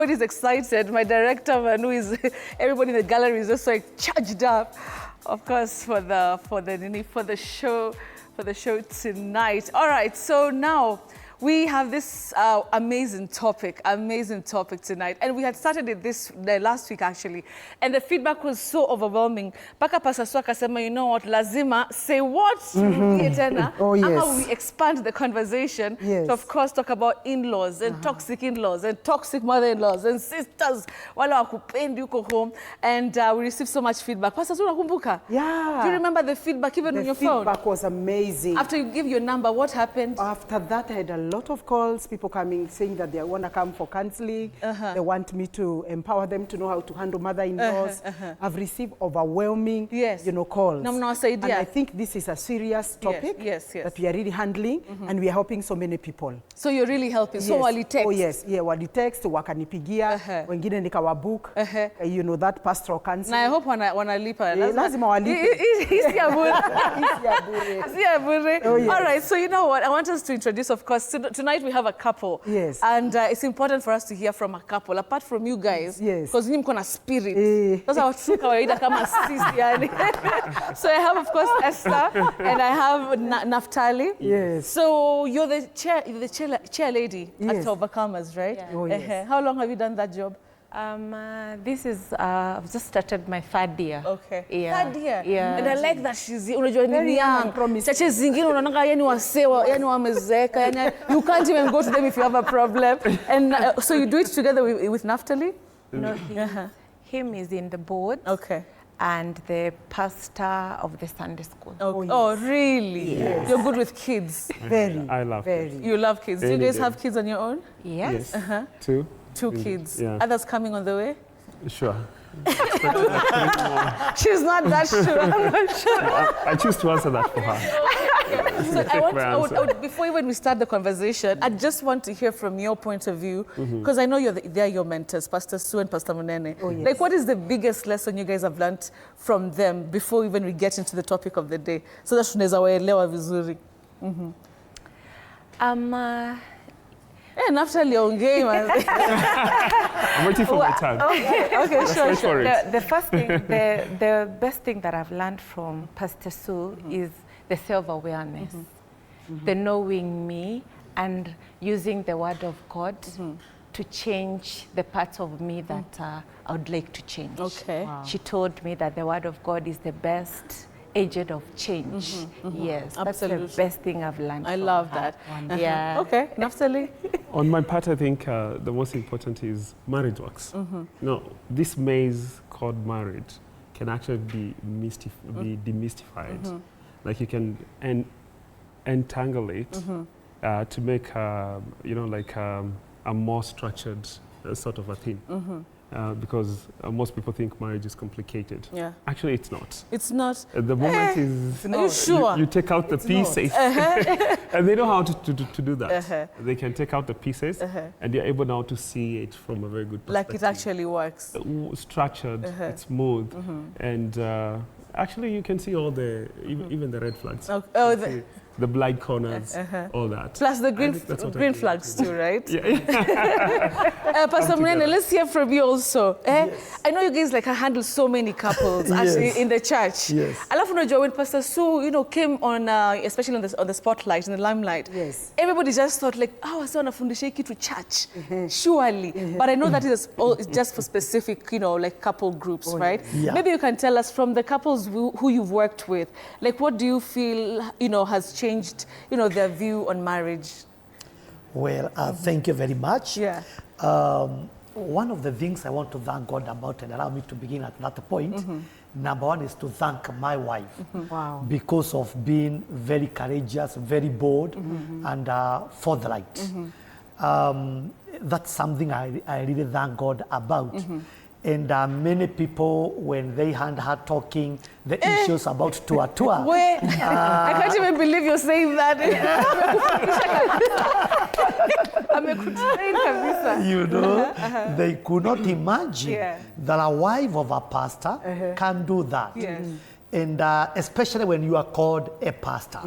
Everybody's excited. My director, Manu, is everybody in the gallery is just like charged up, of course, for the show tonight. All right, so now we have this amazing topic tonight, and we had started it last week actually, and the feedback was so overwhelming. Paka Pastor Su akasema, you know what, lazima say what? Oh yes. How we expand the conversation to, of course, talk about in-laws and toxic in-laws and toxic mother-in-laws and sisters wale wakupendi uko home, and we received so much feedback. Pastor Su, unakumbuka? Yeah. Do you remember the feedback even on your phone? The feedback was amazing. After you give your number, what happened? After that, I had a lot of calls, people coming saying that they want to come for counseling. They want me to empower them to know how to handle mother-in-laws. I've received overwhelming, calls. And I think this is a serious topic that we are really handling, and we are helping so many people. So you're really helping. So wali text. Oh yes, wali text, wakanipigia, wengine nikawabook, that pastoral counseling. Na I hope wanalipa. Lazima walipe. Isi ya bure. Oh, yes. All right, so you know what? I want us to introduce, of course, tonight we have a couple. Yes. And it's important for us to hear from a couple, apart from you guys. Yes. Because you have a spirit. That's our true kawaida kama sisi yani. So I have, of course, Esther, and I have Naftali. Yes. So you're the chair lady at Overcomers, right? Yeah. Oh, yes. How long have you done that job? This is, I've just started my third year. Okay. Yeah. Third year. Yeah. And I like that she's unajua Very ni young. promising. Chache zingine unaona yani wasewa, yani wamezeka, yani you can't even go to them if you have a problem. And so you do it together with Naftali? No, him is in the board. Okay. And the pastor of the Sunday school. Okay. Oh, really? Yes. You're good with kids. Very. I love it. You love kids. Do you guys have kids on your own? Yes. Two. Two kids. Yeah. Others coming on the way? Sure. She's not that sure. I'm not sure. I choose to answer that for her. So I would, before even we start the conversation, I just want to hear from your point of view, because I know they're your mentors, Pastor Su and Pastor Munene. Oh, yes. Like, what is the biggest lesson you guys have learned from them before even we get into the topic of the day? So that tunaweza waelewa vizuri. Naftali ongei man. I'm waiting for my turn. Okay, sure. The first thing, the best thing that I've learned from Pastor Su is the self-awareness, the knowing me and using the word of God to change the parts of me that I would like to change. Okay. Wow. She told me that the word of God is the best agent of change. Yes, Absolutely. that's the best thing I've learned. I from love her. that. Yeah. Okay, Naftali? On my part, I think the most important is marriage works. No, this maze called marriage can actually be demystified. Like you can entangle it to make, a more structured sort of a thing. Because most people think marriage is complicated. Yeah. Actually, it's not. It's not. The moment is... Are you sure? You take out the pieces. And they know how to do that. They can take out the pieces, and they're able now to see it from a very good perspective. Like it actually works. Structured, it's smooth, and actually you can see all the, even the red flags. Oh, the blind corners, all that. Plus the green flags too, right? Yeah. Pastor Munene, let's hear from you also. Yes. I know you guys handle so many couples actually in the church. Yes. I love when Pastor Su, came on, especially on the spotlight, in the limelight. Yes. Everybody just thought like, oh, I saw nafundisha to church, surely. But I know that is just for specific, couple groups, right? Yeah. Maybe you can tell us from the couples who you've worked with, like what do you feel, has changed, their view on marriage? Well, thank you very much. Yeah. One of the things I want to thank God about, and allow me to begin at that point, number one is to thank my wife. Wow. Because of being very courageous, very bold, and forthright. That's something I really thank God about. And many people, when they heard her talking, the issues about tour. Wait, I can't even believe you're saying that. They could not imagine that a wife of a pastor can do that. Yes. And especially when you are called a pastor.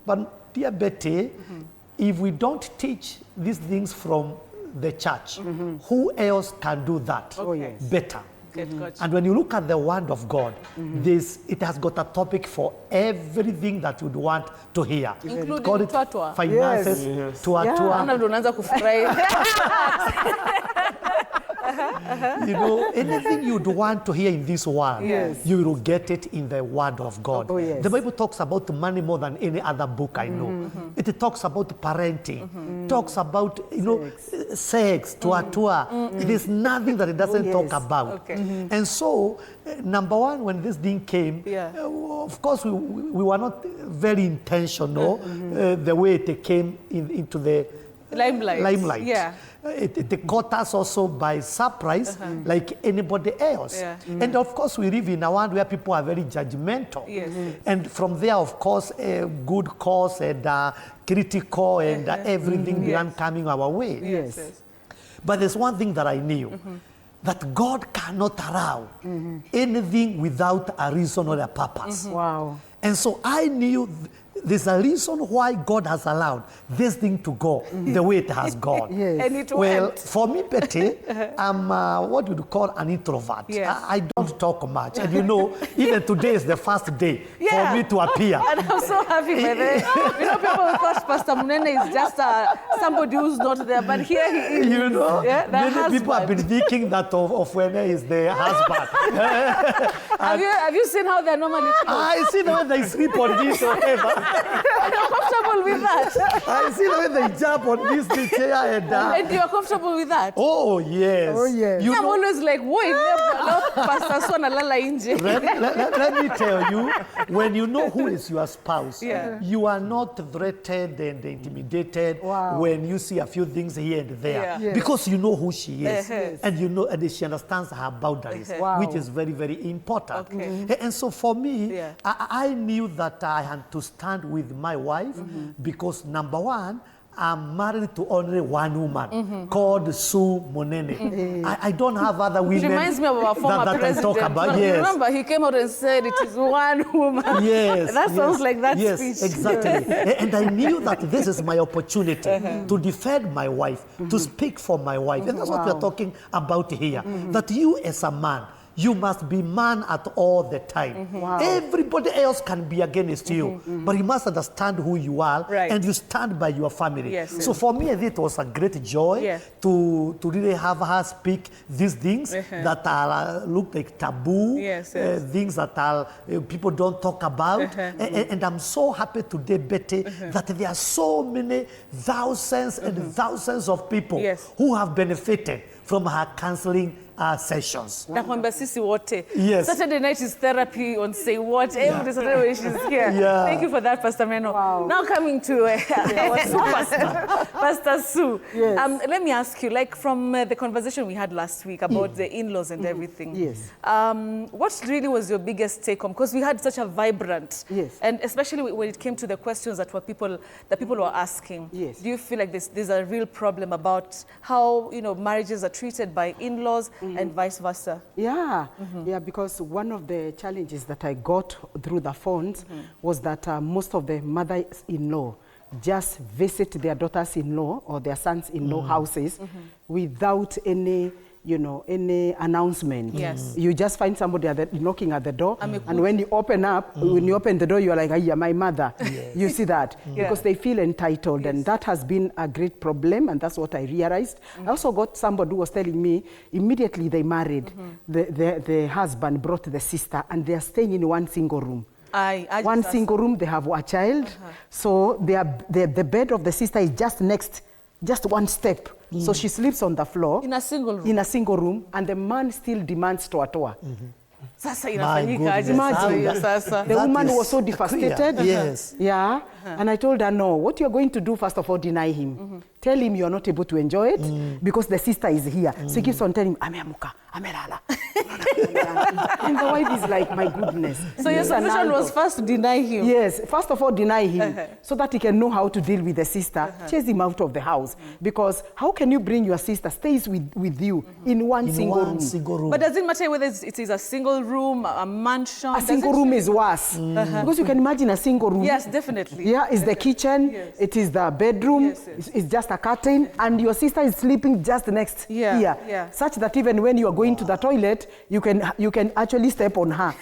But dear Betty, if we don't teach these things from the church. Who else can do that better? Gotcha. And when you look at the Word of God, it has got a topic for everything that you'd want to hear. Including Call it tuatua. finances, Yes. tuatua. Ana ndo unaanza kufurahi. You know, anything you'd want to hear in this world, you will get it in the Word of God. Oh, yes. The Bible talks about money more than any other book I know. It talks about parenting, talks about, you know, sex, tuatua. It is nothing that it doesn't talk about. Okay. And so, number one, when this thing came, of course, we were not very intentional the way it came into the limelight. Yeah. It caught us also by surprise, like anybody else. Yeah. And of course, we live in a world where people are very judgmental. Yes. And from there, of course, good cause and critical and everything began coming our way. Yes. But there's one thing that I knew, that God cannot allow anything without a reason or a purpose. Wow. And so I knew there's a reason why God has allowed this thing to go the way it has gone. Yes. And it Well, went. for me, Betty, I'm what you'd call an introvert. Yes. I don't talk much. And you know, even today is the first day for me to appear. And I'm so happy by that. You know, people thought Pastor Munene is just somebody who's not there, but here he is. You know, many people have been husband. thinking that of when is the husband. Have you seen how they're normally clothed? I see the way they sleep on this or whatever. And you're comfortable with that. I see the way they jump on this chair and And you're comfortable with that. oh yes. Oh, yes. You I'm know, always like, woi, Pastor Swana lala inje. let me tell you, when you know who is your spouse, Yeah. you are not threatened and intimidated when you see a few things here and there. Yeah. Yes. Because you know who she is. Yes. And you know, and she understands her boundaries, Wow. which is very, very important. Okay. And so for me, Yeah. I knew that I had to stand with my wife because number one, I'm married to only one woman called Sue Monene. I don't have other It women reminds me of our former that I president. talk about. You Yes. remember, he came out and said it is one woman. Yes. That sounds like that yes, speech. exactly. And I knew that this is my opportunity to defend my wife, to speak for my wife. And that's what we are talking about here. That you as a man, you must be man at all the time. Wow. Everybody else can be against you, but you must understand who you are and you stand by your family. Yes, so for me, it was a great joy to really have her speak these things that are look like taboo, things that are people don't talk about. And I'm so happy today, Betty, that there are so many thousands and thousands of people who have benefited from her counseling sessions. Nakwambia sisi wote. Yes. Saturday night is therapy on Say What. Every Saturday when she's here. Yeah. Thank you for that, Pastor Meno. Wow. Now coming to our superstar, Pastor Sue. Yes. Let me ask you, like from the conversation we had last week about the in-laws and everything. Yes. What really was your biggest take home? Because we had such a vibrant, and especially when it came to the questions that people were asking. Yes. Do you feel like there's a real problem about how marriages are treated by in-laws and vice versa? Yeah, because one of the challenges that I got through the phones was that most of the mothers-in-law just visit their daughters-in-law or their sons-in-law houses without any any announcement. Yes. You just find somebody knocking at the door, and when you open the door, you are like, "Hiya, my mother." Yes. You see that because they feel entitled, and that has been a great problem, and that's what I realized. I also got somebody who was telling me immediately they married, the husband brought the sister, and they are staying in one single room. One single room, they have a child, so the bed of the sister is just next, just one step. So she sleeps on the floor. In a single room? In a single room, and the man still demands toa. Sasa inafanyika aje? Imagine. The woman was so devastated. Yes. Yeah. And I told her, no, what you're going to do, first of all, deny him. Tell him you're not able to enjoy it because the sister is here. So he keeps on telling him, ameamuka, amelala. And the wife is like, my goodness. So your solution was first to deny him? Yes, first of all, deny him so that he can know how to deal with the sister, chase him out of the house. Because how can you bring your sister, stays with you in one single room? But does it matter whether it is a single room, a mansion? A single room is worse. Because you can imagine a single room. Yes, definitely. Yeah, it's the kitchen, it is the bedroom, it's just a curtain, and your sister is sleeping just next here. Such that even when you are going to the toilet, you can actually step on her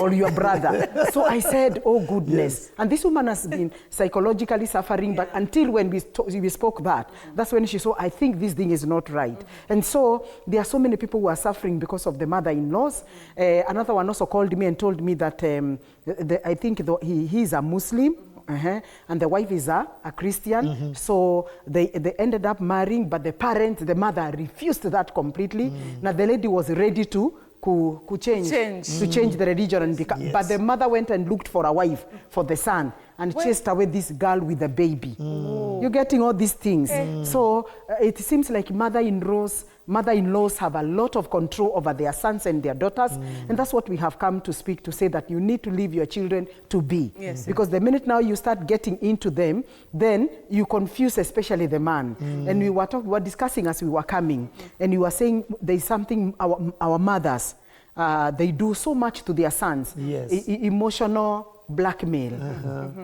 or your brother. So I said, oh goodness. And this woman has been psychologically suffering, but until when we spoke that's when she saw, I think this thing is not right. And so there are so many people who are suffering because of the mother-in-laws. Another one also called me and told me that I think he is a Muslim. And the wife is a Christian. So they ended up marrying, but the mother refused that completely. Now the lady was ready to change the religion and become, but the mother went and looked for a wife for the son and chased away this girl with a baby. You're getting all these things. So it seems like mother-in-laws have a lot of control over their sons and their daughters, and that's what we have come to speak, to say that you need to leave your children to be. Because the minute now you start getting into them, then you confuse especially the man. And we were discussing as we were coming, and you were saying there's something our mothers, they do so much to their sons. Emotional blackmail,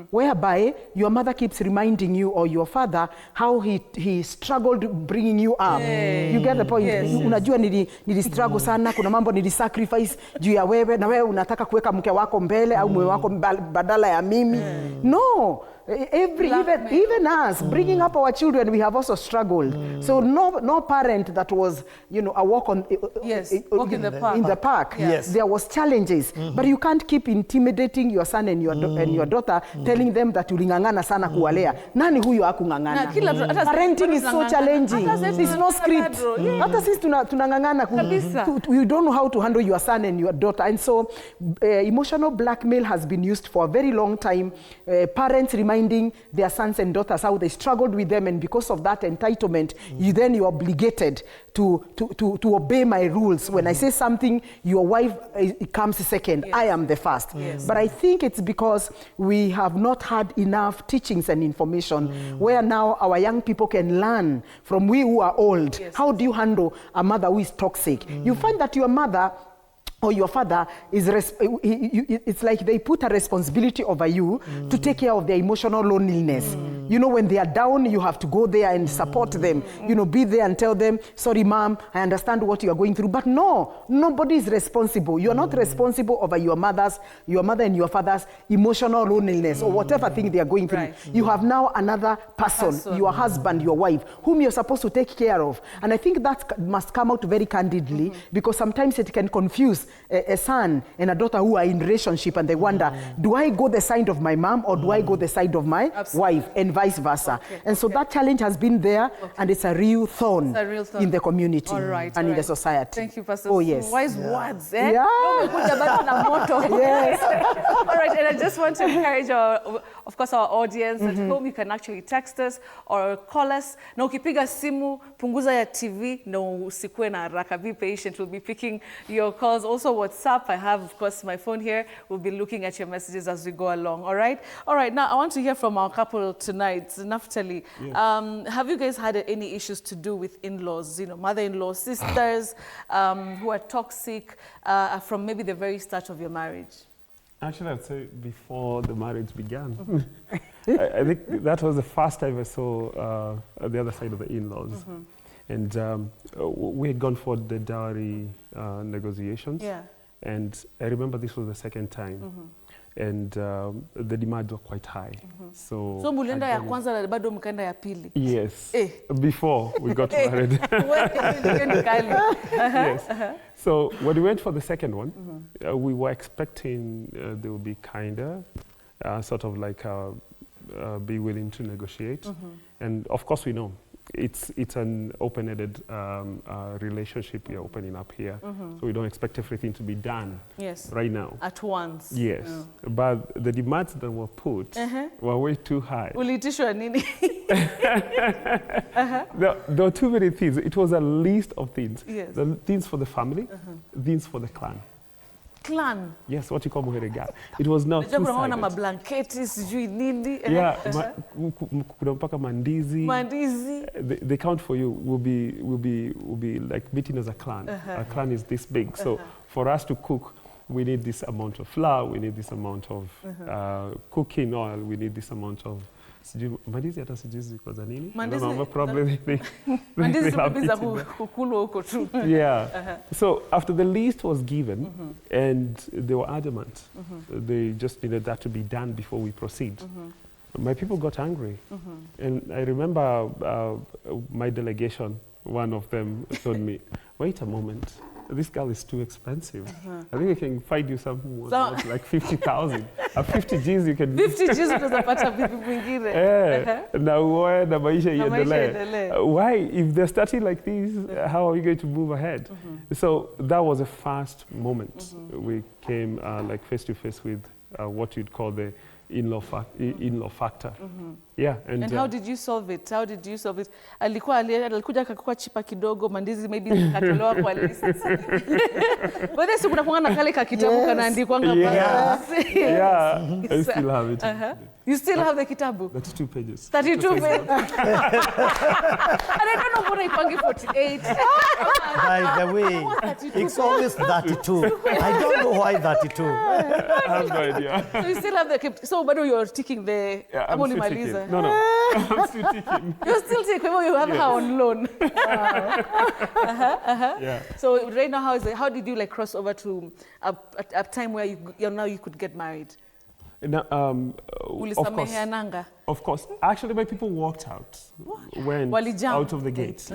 whereby your mother keeps reminding you, or your father, how he struggled bringing you up. You get the point? Unajua nili struggle sana, kuna mambo nili sacrifice juu ya wewe, na wewe unataka kuweka mke wako mbele au mume wako badala ya mimi. No. Even us bringing up our children, we have also struggled. So no parent that was, a walk in the park. There was challenges, but you can't keep intimidating your son and your daughter, telling them that ulingangana sana kuwalea. Nani huyo hakungangana? Parenting is so challenging. It's no script. Hata sisi tunangangana. You don't know how to handle your son and your daughter, and so emotional blackmail has been used for a very long time. Parents reminding their sons and daughters how they struggled with them, and because of that entitlement, you're obligated to obey my rules. When I say something, your wife comes second. I am the first. But I think it's because we have not had enough teachings and information where now our young people can learn from we who are old. How do you handle a mother who is toxic? You find that your mother or your father it's like they put a responsibility over you to take care of their emotional loneliness. When they are down, you have to go there and support them. Be there and tell them, sorry, mom, I understand what you are going through. But no, nobody is responsible. You are not responsible over your mother and your father's emotional loneliness or whatever thing they are going through. You have now another person, your husband, your wife, whom you're supposed to take care of. And I think that must come out very candidly, because sometimes it can confuse a son and a daughter who are in relationship, and they wonder, do I go the side of my mom or do I go the side of my wife, and vice versa. And so that challenge has been there, and it's a real thorn in the community and in the society. Thank you, Pastor. Oh, yes. Wise words, eh? Yeah. Yes. All right, and I just want to encourage of course, our audience at home. You can actually text us or call us. Na ukipiga simu, punguza ya TV, na usikue na haraka. Be patient. We'll be picking your calls. Also, WhatsApp. I have, of course, my phone here. We'll be looking at your messages as we go along. All right? All right. Now, I want to hear from our couple tonight. Naftali, have you guys had any issues to do with in-laws, mother-in-law, sisters who are toxic from maybe the very start of your marriage? Actually, I'd say before the marriage began. I think that was the first time I saw the other side of the in-laws. And we had gone for the dowry negotiations. And I remember this was the second time. And the demands were quite high. So mulenda ya kwanza na bado mkaenda ya pili. Yes. Before we got married. Yes. So when we went for the second one, we were expecting they would be kinder, sort of like be willing to negotiate. And of course we know it's an open-ended relationship we are opening up here. So we don't expect everything to be done right now. At once. Yes. But the demands that were put were way too high. Ulitishwa nini? There were too many things. It was a list of things. Yes. The things for the family, things for the clan. Clan? Yes, what you call muherega. It was not two-sided. Mablanketi, sijui nini. Yeah, kuna mpaka mandizi. Mandizi. The count for you will be like meeting as a clan. A clan is this big. So for us to cook, we need this amount of flour, we need this amount of cooking oil, we need this amount of mandizi hata sijui kwa za nini. Mandizi probably they mandizi za kukulu huko tu. Yeah. So after the list was given and they were adamant, they just needed that to be done before we proceed. My people got angry. And I remember my delegation, one of them told me, wait a moment. This girl is too expensive. I think I can find you something worth like 50,000. At 50 G's you can... 50 G's utapata vipi mwingine. Na uoe na maisha iendelee. Why? If they're starting like this, how are you going to move ahead? So that was a first moment. We came like face to face with what you'd call the in-law factor. Yeah, and how did you solve it? How did you solve it? Alikuja akakuwa chipa kidogo, mandizi maybe zikatolewa kwa list. But then kuna kuanga na kale kakitabu kanaandikwanga pale. Yeah, I still have it. You still have the kitabu? 32 pages. 32 pages. And I don't know what I pangi 48. By the way, it's always 32. I don't know why 32. I have no idea. So you still have the... So, but you're ticking the... Yeah, I'm still ticking. No, I'm still ticking. You're still ticking. You have her on loan. Yeah. So right now, how did you like cross over to a time where you could get married? Now, of course. Actually, my people walked out, went out of the gate,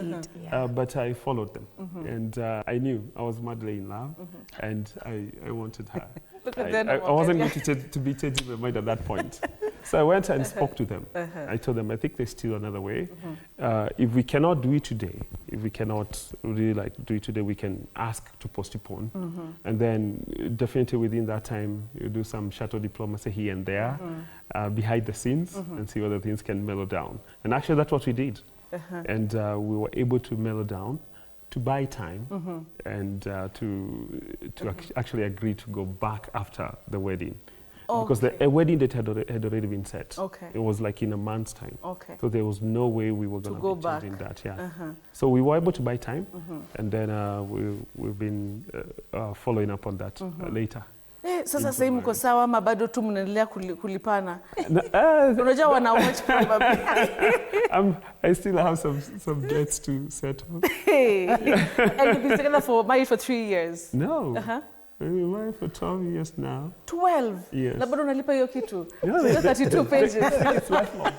but I followed them, and I knew I was madly in love, and I wanted her. I wasn't going to be changing my mind at that point. So I went and spoke to them. I told them, I think there's still another way. If we cannot do it today, if we cannot really do it today, we can ask to postpone. And then definitely within that time, you do some shuttle diplomacy here and there, behind the scenes, and see whether things can mellow down. And actually, that's what we did. And we were able to mellow down, to buy time, and to actually agree to go back after the wedding. Because the wedding date had already been set. It was like in a month's time. So there was no way we were going to be changing that. Yeah. So we were able to buy time, and then we've been following up on that later. Sasa sasa mko sawa ama bado tu mnaendelea kulipana? Unajua wana watch probably. I still have some debts to settle. And you've been together married for 3 years? No. We've been married for 12 years now. 12? Yes. Na bado unalipa hiyo kitu? 32 pages. It's lifelong.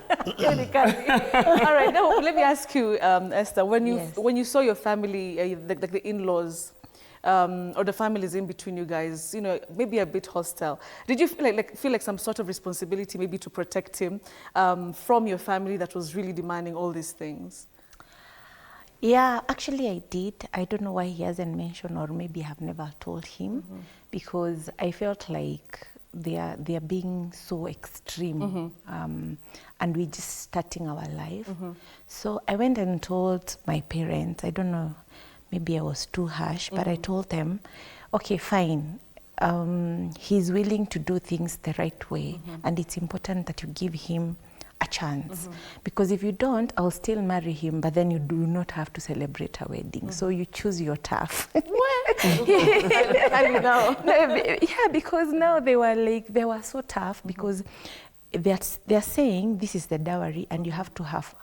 All right, now let me ask you, Esther, when you saw your family, the in-laws, or the families in between you guys, maybe a bit hostile, did you feel like some sort of responsibility maybe to protect him from your family that was really demanding all these things? Yeah, actually I did. I don't know why he hasn't mentioned, or maybe I've never told him, because I felt like they are being so extreme, and we're just starting our life. So I went and told my parents. I don't know, maybe I was too harsh, but I told them, okay, fine. He's willing to do things the right way, and it's important that you give him a chance, because if you don't, I'll still marry him, but then you do not have to celebrate a wedding. So you choose your tough. Yeah, because now they were so tough, because they're saying this is the dowry and you have to have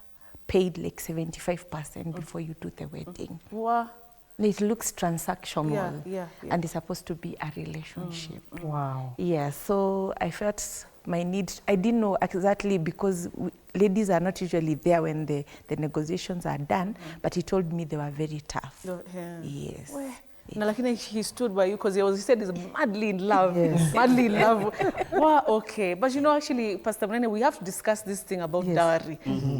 paid like 75% before you do the wedding. Wow. It looks transactional, yeah. And it's supposed to be a relationship. Wow. Yeah, so I felt my need. I didn't know exactly, because ladies are not usually there when the negotiations are done, but he told me they were very tough. Yeah. Yes. Na lakini he stood by you because he said he's madly in love. Yes. Madly in love. Wow, okay. But you know, actually, Pastor Mnene, we have to discuss this thing about dowry.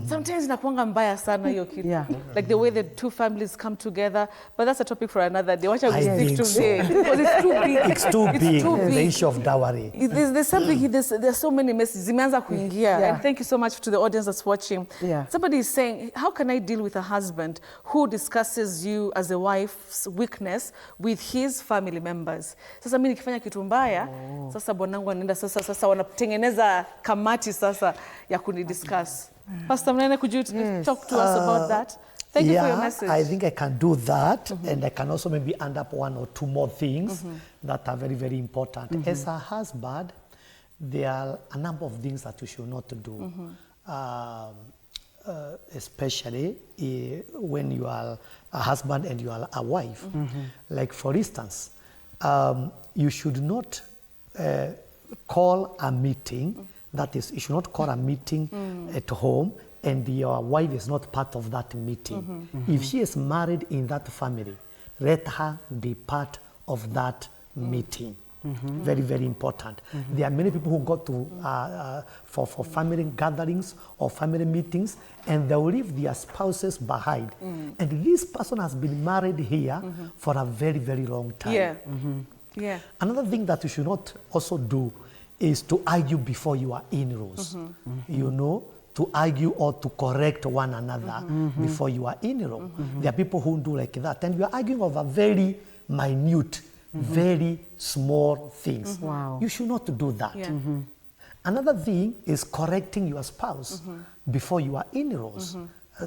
Sometimes inakuanga mbaya sana hiyo kitu. Like the way the two families come together. But that's a topic for another day. Watch out, we stick today. Because it's too big. It's too big, the issue of dowry. There's something, there's so many messages. Zimeanza kuingia. And thank you so much to the audience that's watching. Somebody is saying, how can I deal with a husband who discusses you as a wife's weakness with his family members? Sasa mimi nikifanya kitu mbaya, sasa bwanangu anaenda sasa wanatengeneza kamati sasa ya kunidiscuss. Pastor Mnene, could you talk to us about that? Thank you for your message. I think I can do that, and I can also maybe add up one or two more things that are very, very important. As a husband, there are a number of things that you should not do, especially when you are a husband and you are a wife. Like for instance, you should not call a meeting, that is, you should not call a meeting at home and your wife is not part of that meeting. If she is married in that family, let her be part of that meeting. Very, very important. There are many people who go to for family gatherings or family meetings, and they will leave their spouses behind. And this person has been married here for a very, very long time. Another thing that you should not also do is to argue before you are in-laws. You know, to argue or to correct one another before you are in-law. There are people who do like that, and you are arguing over very minute, very small things. You should not do that. Another thing is correcting your spouse before you are in-laws.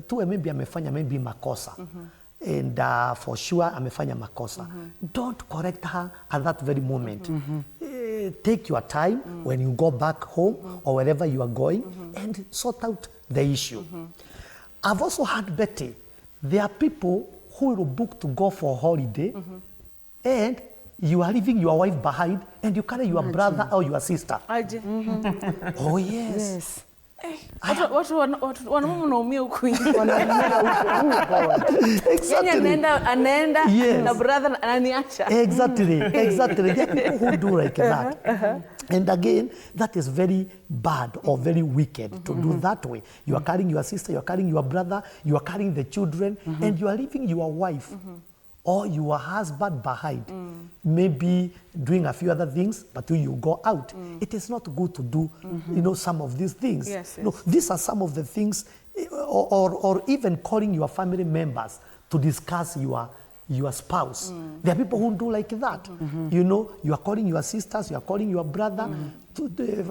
Tu maybe amefanya maybe makosa. And for sure amefanya makosa. Don't correct her at that very moment. Take your time when you go back home or wherever you are going and sort out the issue. I've also heard, Betty, there are people who will book to go for a holiday and you are leaving your wife behind and you carry your brother or your sister. Oh, yes. Watu wanamume wanaumia huku nje. Anaenda na brother ananiacha. Exactly. There are people who do like that. And again, that is very bad or very wicked to do that way. You are carrying your sister, you are carrying your brother, you are carrying the children, and you are leaving your wife or your husband behind. Maybe doing a few other things, but when you go out, it is not good to do, you know, some of these things. No, these are some of the things, or even calling your family members to discuss your spouse. There are people who do like that. You know, you are calling your sisters, you are calling your brother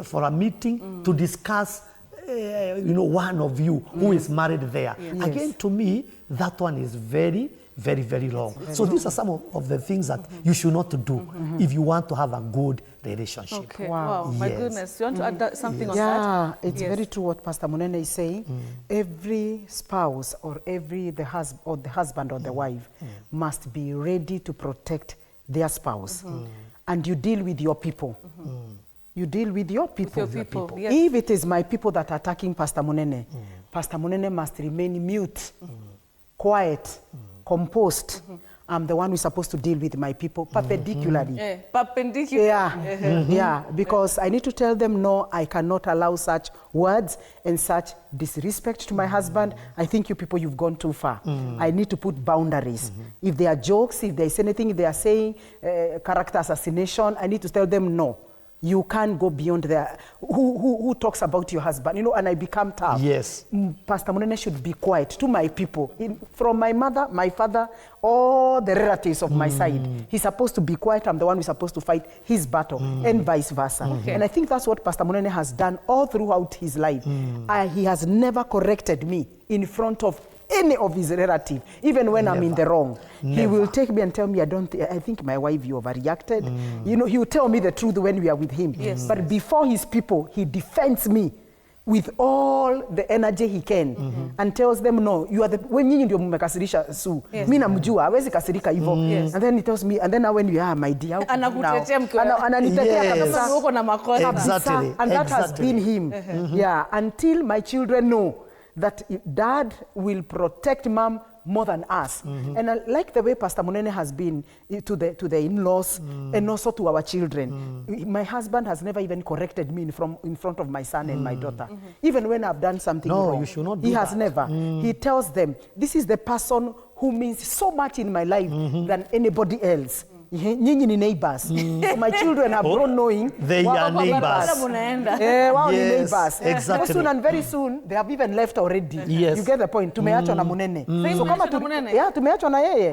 for a meeting to discuss, you know, one of you who is married there. Again, to me, that one is very, very, very wrong. So these are some of the things that you should not do if you want to have a good relationship. Okay. Wow. My goodness. You want to add something on that? Yeah, it's very true what Pastor Mnene is saying. Every spouse or the husband or the wife must be ready to protect their spouse. And you deal with your people. You deal with your people. With your people. Yes. If it is my people that are attacking Pastor Mnene, Pastor Mnene must remain mute, quiet, composed. I'm the one who's supposed to deal with my people perpendicularly. Perpendicular. Yeah, because I need to tell them, no, I cannot allow such words and such disrespect to my husband. I think you people, you've gone too far. I need to put boundaries. If there are jokes, if there's anything they are saying, character assassination, I need to tell them, no. You can't go beyond there. Who talks about your husband? You know, and I become tough. Yes. Pastor Mnene should be quiet to my people. From my mother, my father, all the relatives of my side. He's supposed to be quiet. I'm the one who's supposed to fight his battle, and vice versa. And I think that's what Pastor Mnene has done all throughout his life. He has never corrected me in front of any of his relatives, even when I'm in the wrong. He will take me and tell me, I think my wife, you overreacted. You know, he will tell me the truth when we are with him. But before his people, he defends me with all the energy he can and tells them, no, you are the, when you ndio mmekasirisha Sue, mimi namjua, hawezi kasirika hivyo. And then he tells me, and then when you are my dear, anakutetea mke wako. Ananitetea kabisa. Uko na makosa. Exactly. And that has been him. Yeah, until my children know that Dad will protect Mom more than us. And I like the way Pastor Munene has been to the in-laws and also to our children. My husband has never even corrected me in front of my son and my daughter. Even when I've done something wrong. You should not do he has that. never. He tells them, this is the person who means so much in my life than anybody else. Nyinyi ni neighbors. So my children have grown knowing they are neighbors. Neighbors. Exactly. Very soon and very soon they have even left already. Yes. You get the point. Tumeachwa na Munene. So kama tumeachwa na yeye.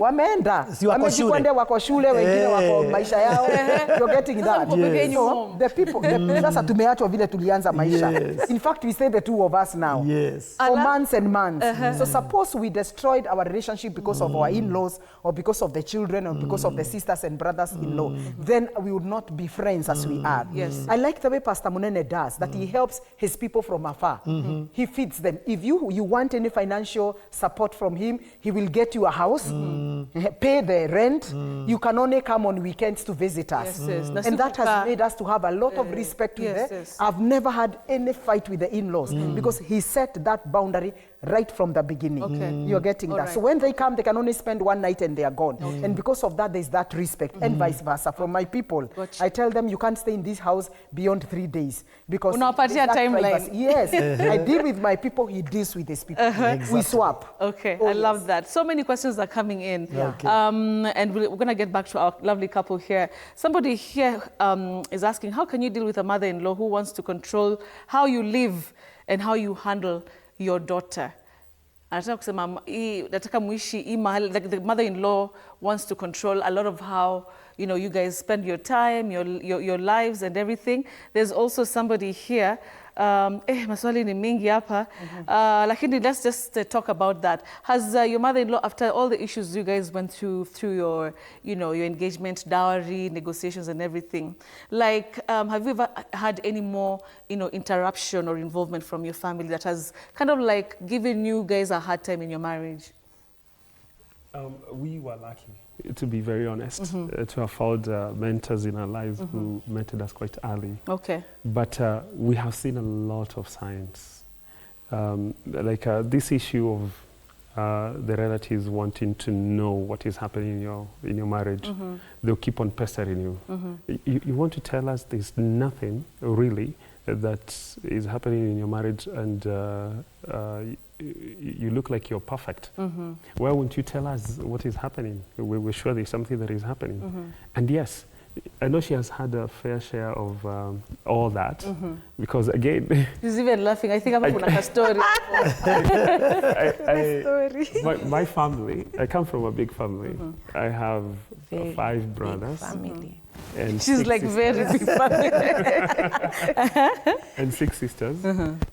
Wameenda. Si wako shule. Wako shule, wengine wako maisha yao. You're getting that. So the people sasa tumeachwa vile tulianza maisha. In fact, we say the two of us now. Yes. For months and months. So suppose we destroyed our relationship because of our in-laws or because of the children or because of the sisters and brothers-in-law, then we would not be friends as we are. Yes. I like the way Pastor Munene does, that he helps his people from afar. He feeds them. If you want any financial support from him, he will get you a house, pay the rent. You can only come on weekends to visit us. And that has made us to have a lot of respect with them. I've never had any fight with the in-laws because he set that boundary right from the beginning. You're getting that. So when they come, they can only spend one night and they are gone. And because of that, there's that respect and vice versa from my people. I tell them you can't stay in this house beyond 3 days because timeline. Yes. I deal with my people, he deals with his people. Exactly. We swap. Okay, I love that. So many questions are coming in. And we're going to get back to our lovely couple here. Somebody here is asking, how can you deal with a mother-in-law who wants to control how you live and how you handle your daughter? Anataka kusema nataka muishi mahali, like the mother-in-law wants to control a lot of how, you know, you guys spend your time, your lives and everything. There's also somebody here, maswali ni mingi hapa, lakini let's just talk about that. Has your mother-in-law, after all the issues you guys went through your, you know, your engagement, dowry, negotiations and everything, like, have you ever had any more, you know, interruption or involvement from your family that has kind of like given you guys a hard time in your marriage? We were lucky, to be very honest, to have found mentors in our lives who mentored us quite early. Okay. But we have seen a lot of signs. Like this issue of the relatives wanting to know what is happening in your marriage. They'll keep on pestering you. You want to tell us there's nothing really that is happening in your marriage, and you look like you're perfect. Why won't you tell us what is happening? We're sure there's something that is happening. And yes, I know she has had a fair share of all that, because again... She's even laughing. I think I'm going to have a story. My family, I come from a big family. I have 5 brothers. Big family. And she's like very big family. And 6 sisters.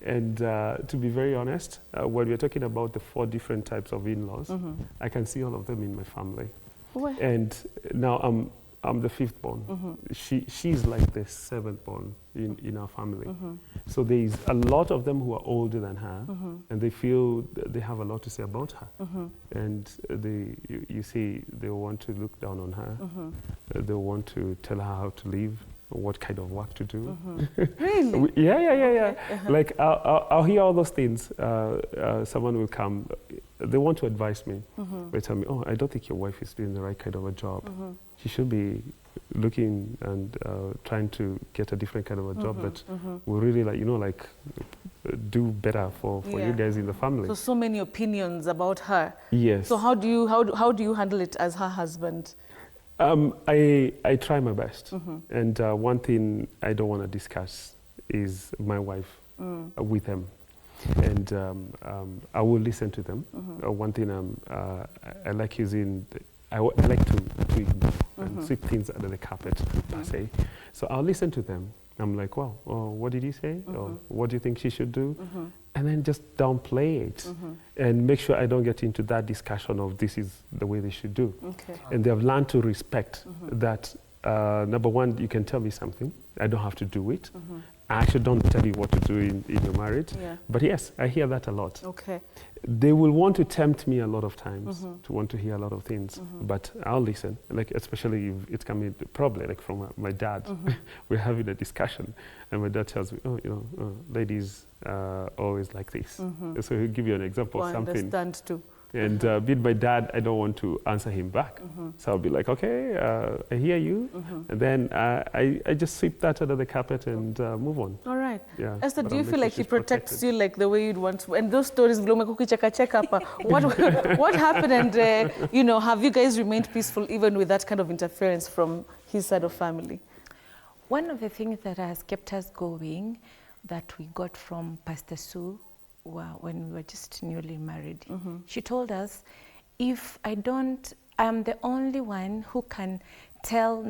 And to be very honest, when we're talking about the 4 different types of in-laws, I can see all of them in my family. What? And now I'm the 5th born. She's like the 7th born in our family. So there's a lot of them who are older than her, and they feel they have a lot to say about her. And you see, they want to look down on her. They want to tell her how to live, what kind of work to do. Really? Yeah. Like I'll hear all those things. Someone will come. They want to advise me. They tell me, "Oh, I don't think your wife is doing the right kind of a job. She should be looking and trying to get a different kind of a job that will really, like, you know, like do better for you guys in the family." So many opinions about her. Yes. So how do you handle it as her husband? I try my best. And one thing I don't want to discuss is my wife with them. And I will listen to them. One thing I like using, I like to ignore and sweep things under the carpet, per se. So I'll listen to them. I'm like, wow, what did he say? Or what do you think she should do? And then just downplay it and make sure I don't get into that discussion of this is the way they should do. And they have learned to respect that, number one, you can tell me something. I don't have to do it. I actually don't tell you what to do in your marriage. But yes, I hear that a lot. They will want to tempt me a lot of times to want to hear a lot of things, but I'll listen. Like, especially if it's coming probably like from my dad. We're having a discussion, and my dad tells me, "Oh, you know, ladies always like this." So he'll give you an example of something. I understand too. And being my dad, I don't want to answer him back. So I'll be like, okay, I hear you. And then I just sweep that under the carpet and move on. All right. Yeah, Esther, but do you I'll feel make like sure he she's protects protected. you like the way you'd want to? And those stories, what happened? And, you know, have you guys remained peaceful even with that kind of interference from his side of family? One of the things that has kept us going that we got from Pastor Sue when we were just newly married, she told us, if I'm the only one who can tell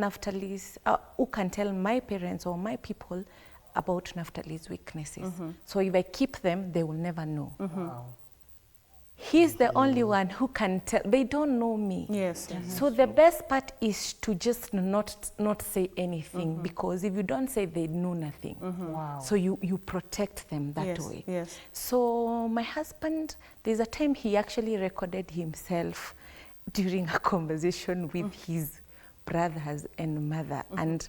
who can tell my parents or my people about Naphtali's weaknesses. So if I keep them, they will never know. Wow. He's the only one who can tell. They don't know me. Yes. So the best part is to just not say anything, because if you don't say, they know nothing. Wow. So you protect them that way. Yes. So my husband, there's a time he actually recorded himself during a conversation with his brothers and mother. And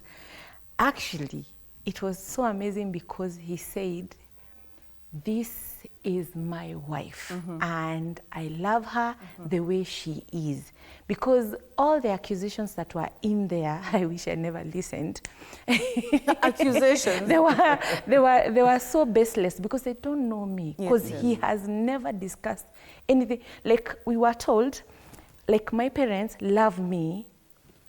actually, it was so amazing because he said, this is my wife and I love her the way she is. Because all the accusations that were in there, I wish I never listened. Accusations? they were so baseless because they don't know me. Because he has never discussed anything. Like we were told, like my parents love me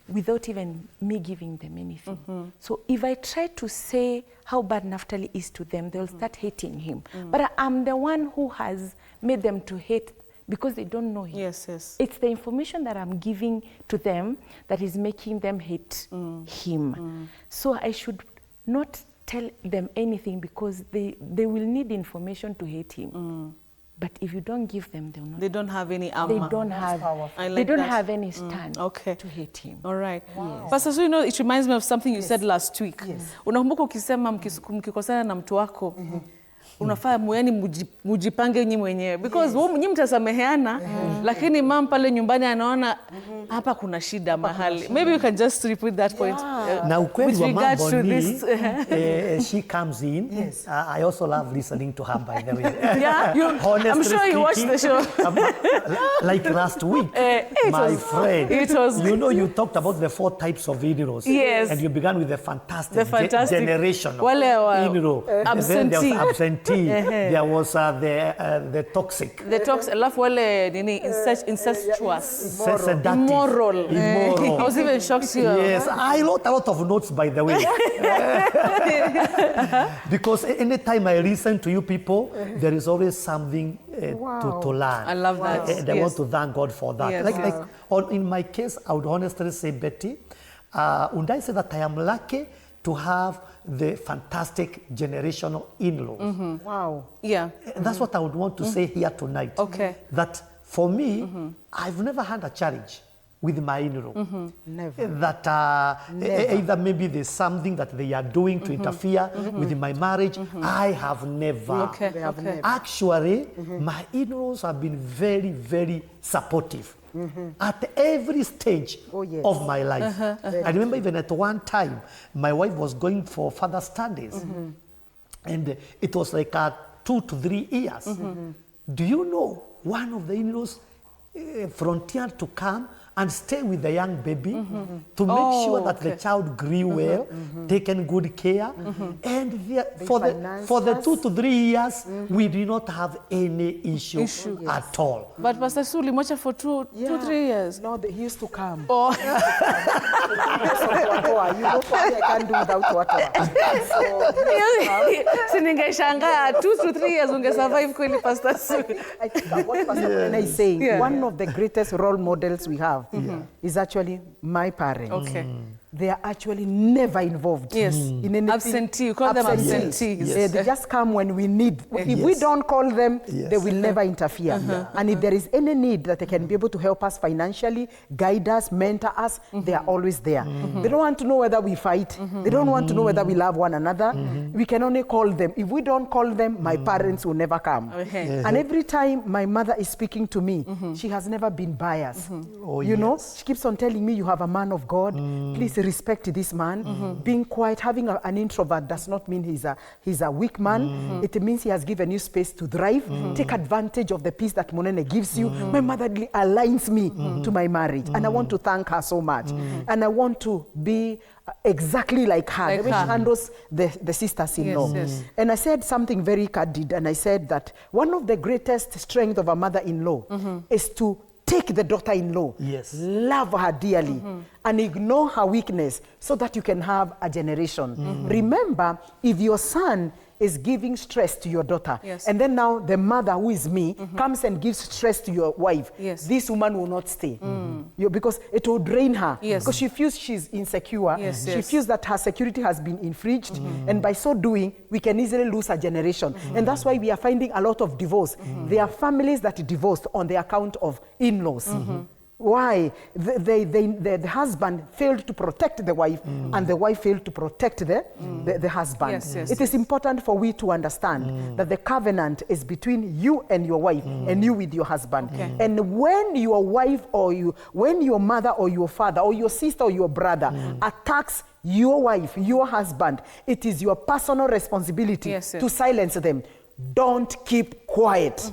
without even me giving them anything. So if I try to say how bad Naphtali is to them, they'll start hating him. But I'm the one who has made them to hate because they don't know him. Yes. It's the information that I'm giving to them that is making them hate him. So I should not tell them anything because they will need information to hate him. But if you don't give them, they don't have any armor. They don't have any stand to hate him. All right. Wow. Pastor, so you know, it reminds me of something you said last week. Unakumbuka ukisema mkikosana na mtu wako, unafaa mujipange nyinyi mwenyewe because nyinyi mtasameheana, lakini mama pale nyumbani anaona hapa kuna shida mahali. Maybe you can just repeat that point. Na ukweli wa mambo ni, she comes in. I also love listening to her, by the way. I'm sure you watched the show. Like last week, my friend, you know, you talked about the 4 types of in-laws. Yes. And you began with the fantastic generational in-law. Absentee. Then there was absentee. There was the toxic. The toxic. Alafu wale incestuous. Immoral. I was even shocked here. Yes, I wrote a lot of notes, by the way. Because anytime I listen to you people, there is always something to learn. I love that. And I want to thank God for that. In my case, I would honestly say, Betty, and I say that I am lucky to have the fantastic generational in-laws. Wow. Yeah. That's what I would want to say here tonight. Okay. That for me, I've never had a challenge with my in-law. Never. That either maybe there's something that they are doing to interfere with my marriage. I have never. Okay. Actually, my in-laws have been very, very supportive. At every stage of my life. I remember even at one time, my wife was going for further studies. And it was like 2 to 3 years. Do you know, one of the in-laws frontiered to come and stay with the young baby to make sure that the child grew well, taken good care. And for the 2 to 3 years, we did not have any issue at all. But Pastor Suli, much for 2 to 3 years. No, he used to come. Oh. You know, I can't do without water. Siningeshanga 2 to 3 years unge survive kweli Pastor Suli. I think what Pastor Elena is saying, one of the greatest role models we have is actually my parents. Okay. They are actually never involved in anything. Absentee, you call them absentees. They just come when we need. If we don't call them, they will never interfere. And if there is any need that they can be able to help us financially, guide us, mentor us, they are always there. They don't want to know whether we fight. They don't want to know whether we love one another. We can only call them. If we don't call them, my parents will never come. And every time my mother is speaking to me, she has never been biased. You know, she keeps on telling me, you have a man of God. Please respect this man. Being quiet, having an introvert does not mean he's a weak man. It means he has given you space to thrive. Take advantage of the peace that Munene gives you. My mother aligns me to my marriage, and I want to thank her so much. And I want to be exactly like her, the way she handles the sisters-in-law. And I said something very candid, and I said that one of the greatest strengths of a mother-in-law is to take the daughter-in-law, love her dearly, and ignore her weakness so that you can have a generation. Remember, if your son is giving stress to your daughter, and then now the mother, who is me, comes and gives stress to your wife, this woman will not stay. Because it will drain her. Because she feels she's insecure. She feels that her security has been infringed. And by so doing, we can easily lose a generation. And that's why we are finding a lot of divorce. There are families that divorced on the account of in-laws. Why? The husband failed to protect the wife, and the wife failed to protect the husband. It is important for we to understand that the covenant is between you and your wife, and you with your husband. And when your wife or when your mother or your father or your sister or your brother attacks your wife, your husband, it is your personal responsibility to silence them. Don't keep quiet.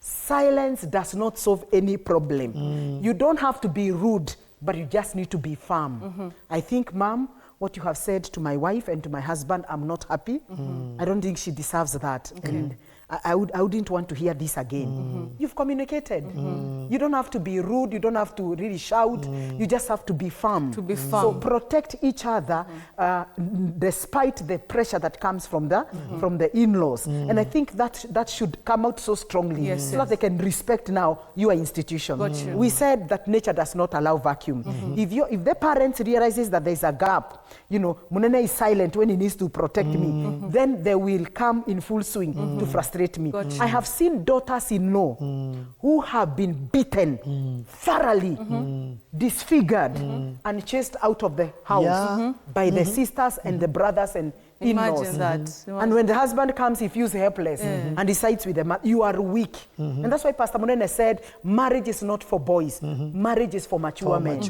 Silence does not solve any problem. You don't have to be rude, but you just need to be firm. I think, Mom, what you have said to my wife and to my husband, I'm not happy. I don't think she deserves that. And I wouldn't want to hear this again. You've communicated. You don't have to be rude. You don't have to really shout. You just have to be firm. So protect each other despite the pressure that comes from the in-laws. And I think that should come out so strongly so that they can respect now your institution. We said that nature does not allow vacuum. If the parents realizes that there's a gap, Munene is silent when he needs to protect me, then they will come in full swing to frustrate me. I have seen daughters-in-law who have been beaten thoroughly, disfigured, and chased out of the house by the sisters and the brothers and in-laws. Imagine that. And when the husband comes, he feels helpless and decides with the man, you are weak. And that's why Pastor Munene said, marriage is not for boys. Marriage is for mature men.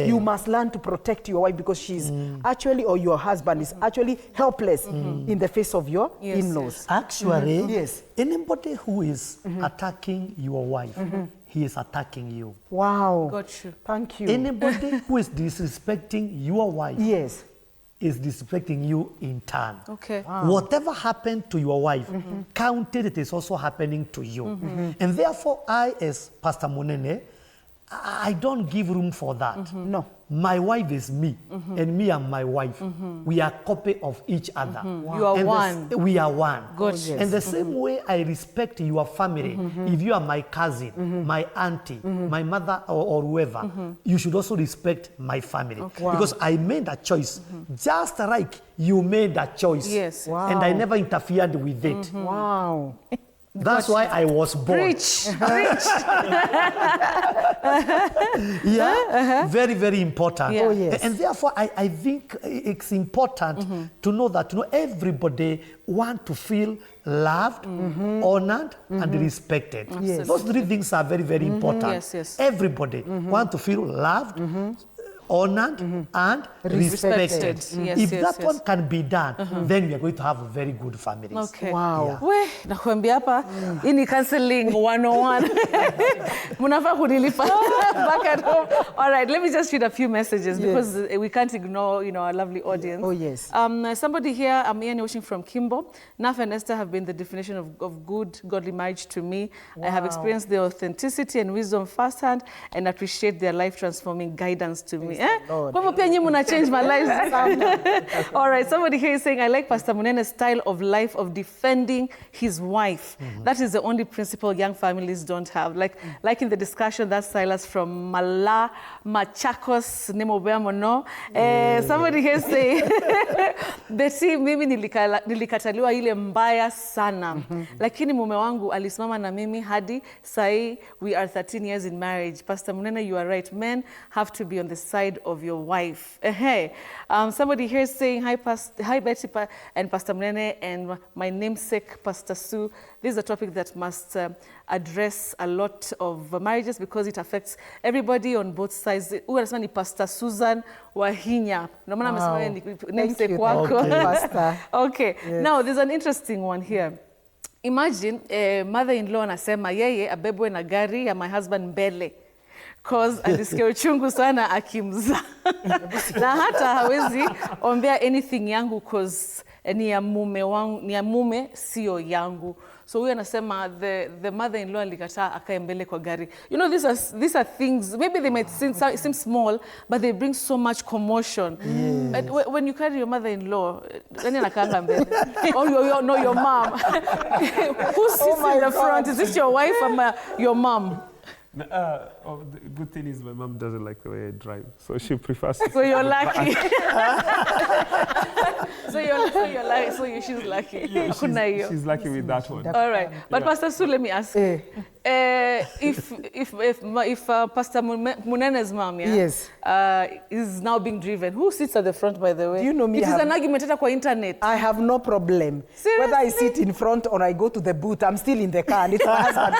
You must learn to protect your wife because she's actually, or your husband is actually helpless in the face of your in-laws. Actually, anybody who is attacking your wife, he is attacking you. Wow. Got you. Thank you. Anybody who is disrespecting your wife is disrespecting you in turn. Whatever happened to your wife, counted it is also happening to you. And therefore, I, as Pastor Munene, I don't give room for that. No. My wife is me, and me and my wife, we are copy of each other. You are one. We are one. Gotcha. And the same way I respect your family, if you are my cousin, my auntie, my mother, or whoever, you should also respect my family. Because I made a choice, just like you made a choice. And I never interfered with it. Wow. That's why I was born. Preach. Very, very important. Oh, yes. And therefore, I think it's important to know that everybody wants to feel loved, honored, and respected. Those three things are very, very important. Everybody wants to feel loved, honored, and respected. If that one can be done, then we are going to have very good families. Wow. We, nakwambia hapa, hii ni counseling 101. Munafaa kunilipa back at home. All right, let me just read a few messages because we can't ignore, our lovely audience. Oh, yes. Somebody here, I'm Ian watching from Kimbo. Naf and Esther have been the definition of good, godly marriage to me. I have experienced their authenticity and wisdom firsthand and appreciate their life-transforming guidance to me. Kwa hivyo pia nyinyi muna change my life. All right, somebody here is saying, I like Pastor Munene's style of life of defending his wife. That is the only principle young families don't have. Like in the discussion that Silas from Mala, Machakos, Nemobeamono. Somebody here say, Beti, mimi nilikataliwa ile mbaya sana. Lakini mume wangu alisimama na mimi hadi sai we are 13 years in marriage. Pastor Munene, you are right. Men have to be on the side side of your wife. Somebody here is saying, hi Betty and Pastor Mnene and my namesake, Pastor Sue. This is a topic that must address a lot of marriages because it affects everybody on both sides. Huyu anasema ni Pastor Susan Wahinya. Ndio maana amesema ni namesake wako. Okay. Yes. Now there's an interesting one here. Imagine mother-in-law anasema yeye abebwe na gari ya my husband mbele. Cause alisikia uchungu sana akimza. Na hata hawezi ombea anything yangu cause ni ya mume wangu, ni ya mume sio yangu. So huyu anasema the mother-in-law alikataa akae mbele kwa gari. You know, these are things, maybe they might seem small, but they bring so much commotion. Yes. When you carry your mother-in-law, nani anakaanga mbele? Oh, no, your mom. Who sits in the front? Is it your wife or your mom? The good thing is my mom doesn't like the way I drive, so she prefers to so you're lucky. so she's lucky. Yeah, she's lucky with that one. All right, but Pastor Sue, let me ask you. If Pastor Munene's mom, yes, is now being driven, who sits at the front, by the way? Do you know me? It is an argument on internet. I have no problem. Seriously? Whether I sit in front or I go to the booth, I'm still in the car. And it's my husband.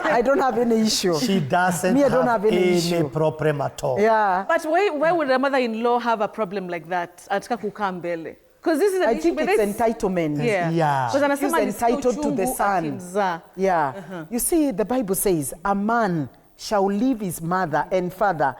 I don't have any issue. She doesn't have any problem at all. Yeah. But why would a mother-in-law have a problem like that? Ataka kukaa mbele. Because this is I think it's entitlement. Yeah. Because he's entitled to the son. Yeah. You see, the Bible says, a man shall leave his mother and father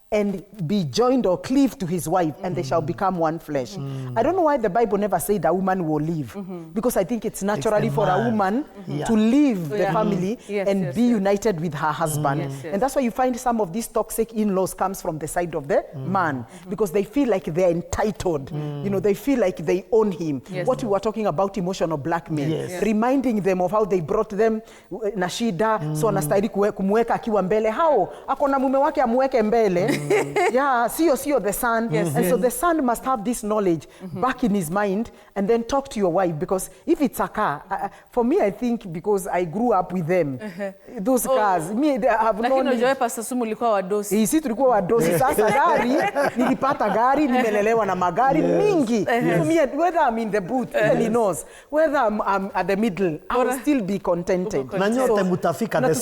and be joined or cleave to his wife, and they shall become one flesh. I don't know why the Bible never said a woman will leave, because I think it's naturally for a woman to leave the family and be united with her husband. And that's why you find some of these toxic in-laws comes from the side of the man, because they feel like they're entitled. You know, they feel like they own him. What we were talking about, emotional blackmail, reminding them of how they brought them na shida, so anastahili kumweka akiwa mbele. How? Akona mume wake amweke mbele. Yeah, see the son. And so the son must have this knowledge back in his mind and then talk to your wife, because if it's a car, for me, I think because I grew up with them, those cars, me, they have no need. Lakini Pastor Sumu ulikuwa wadosi. Sisi tulikuwa wadosi. Sasa gari, nilipata gari, nimelelewa na magari mingi. So me, whether I'm in the booth, he knows. Whether I'm at the middle, I will still be contented. Na nyote mutafika the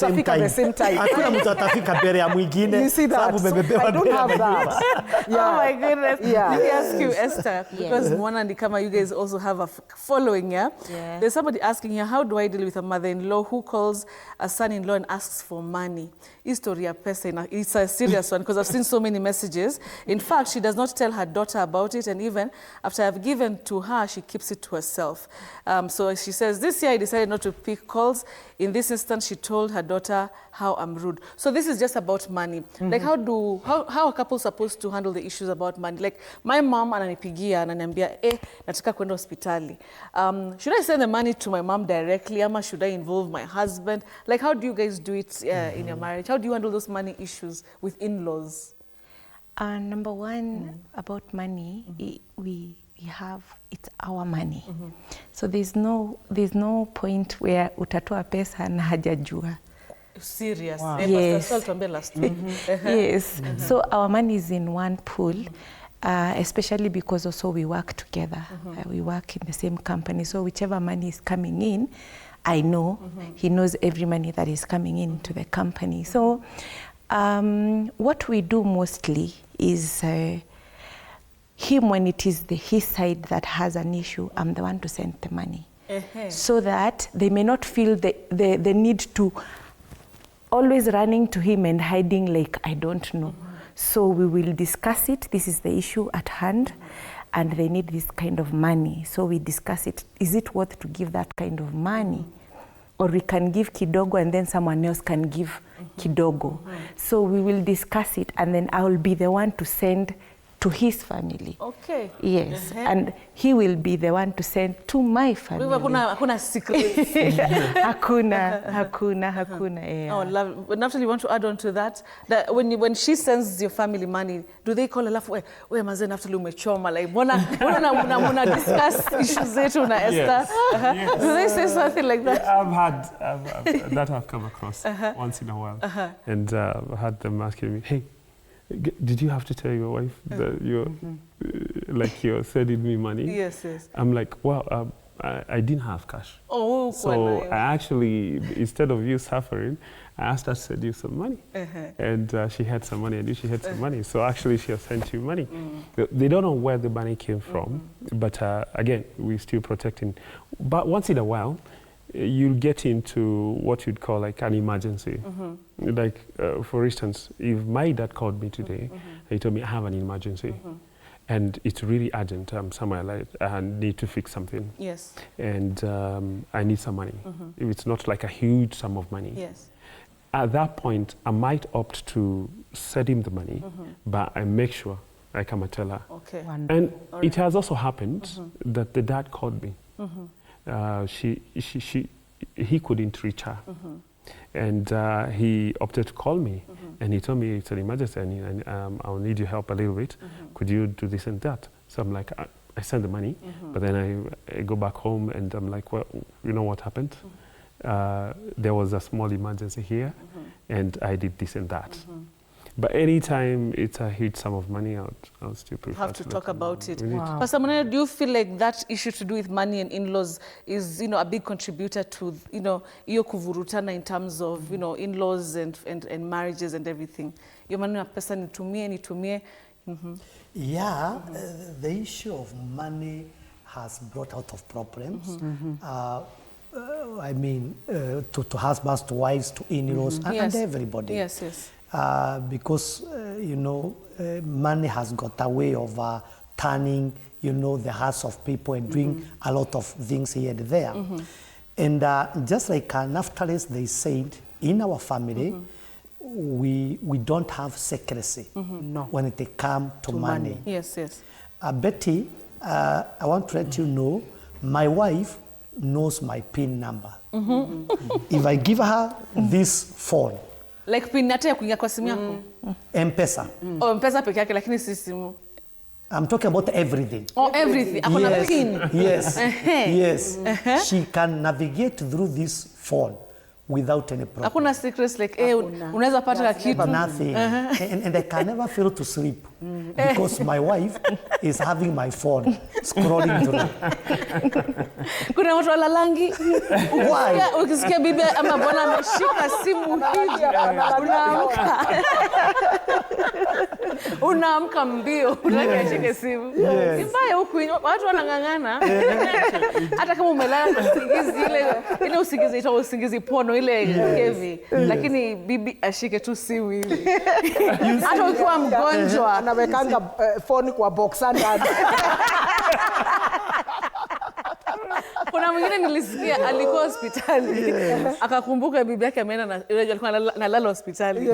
same time. Hakuna mtu atafika mbele ya mwingine. You see that? I don't have that. Oh my goodness. Let me ask you, Esther, because Mwana and Kama, you guys also have a following, There's somebody asking here, how do I deal with a mother-in-law who calls a son-in-law and asks for money? Historia pesa, it's a serious one, because I've seen so many messages. In fact, she does not tell her daughter about it, and even after I've given to her, she keeps it to herself. So she says, this year I decided not to pick calls. In this instance, she told her daughter how I'm rude. So this is just about money. Like, how are couples supposed to handle the issues about money? Like, my mom ananipigia ananiambia, nataka kwenda hospitali. Should I send the money to my mom directly, ama should I involve my husband? Like, how do you guys do it in your marriage? How do you handle those money issues with in-laws? Number one, about money, we have, it's our money. So there's no point where utatoa pesa na hajajua. Serious. Wow. Yes. Yes. So our money is in one pool, especially because also we work together. We work in the same company. So whichever money is coming in, I know he knows every money that is coming into the company. So what we do mostly is him, when it is his side that has an issue, I'm the one to send the money. So that they may not feel the need to always running to him and hiding like, I don't know. So we will discuss it. This is the issue at hand, and they need this kind of money. So we discuss it. Is it worth to give that kind of money? Or we can give kidogo and then someone else can give kidogo. So we will discuss it, and then I will be the one to send to his family. Okay. Yes. And he will be the one to send to my family. Hakuna secrets. Hakuna. Yeah. Oh, love. But Natalie, you want to add on to that? That when she sends your family money, do they call her, we maze Natalie umechoma, like muna discuss issues zetu na Esther? Do they say something like that? Yeah, I've come across once in a while. And I had them asking me, hey, did you have to tell your wife that you're, like you're sending me money? Yes, yes. I'm like, well, I didn't have cash. Oh, so I actually, instead of you suffering, I asked her to send you some money. And she had some money. I knew she had some money. So actually, she has sent you money. They don't know where the money came from. But again, we're still protecting. But once in a while, you'll get into what you'd call like an emergency. Like, for instance, if my dad called me today, he told me, I have an emergency. And it's really urgent. I'm somewhere like I need to fix something. Yes. And I need some money. If it's not like a huge sum of money. Yes. At that point, I might opt to send him the money, but I make sure I come and tell her. Okay. And it has also happened that the dad called me. He couldn't reach her. And he opted to call me. And he told me it's an emergency and I'll need your help a little bit. Could you do this and that? So I'm like, I send the money, but then I go back home and I'm like, well, you know what happened? There was a small emergency here and I did this and that. But anytime it's a huge sum of money, I'll still prefer have to talk about it. Wow. Pastor Munene, do you feel like that issue to do with money and in-laws is, a big contributor to, iyo kuvurutana in terms of, in-laws and marriages and everything? Your money na pesa nitumie. Yeah, the issue of money has brought out of problems. I mean, to husbands, to wives, to in-laws, and everybody. Yes, yes. Because, money has got a way of turning, the hearts of people and doing a lot of things here and there. And just like Naphtali's, they said, in our family, we don't have secrecy when it comes to money. Yes, yes. Betty, I want to let you know, my wife knows my PIN number. If I give her this phone, like PIN hata ya kuingia kwa simu yako? M-Pesa. Oh, M-Pesa peke yake lakini si simu. I'm talking about everything. Oh, everything. Akona PIN. Yes. Yes. She can navigate through this phone without any problem. Hakuna secrets like, unaweza pata kitu. Nothing. And I can never fail to sleep because my wife is having my phone scrolling through. Kuna watu walalangi. Why? Ukisikia bibi ama bwana ameshika simu hivi, unaamka. Unaamka mbio, unataka ashike simu. Mbaya huku watu wanang'ang'ana. Hata kama umelala kwa usingizi ile usingizi itakuwa usingizi pono ile heavy, lakini bibi ashike tu simu hivi. Hata ukiwa mgonjwa anawekanga phone kwa boxa ndani. Kuna mwingine nilisikia alikuwa hospitali, akakumbuka bibi yake ameenda alikuwa analala hospitali.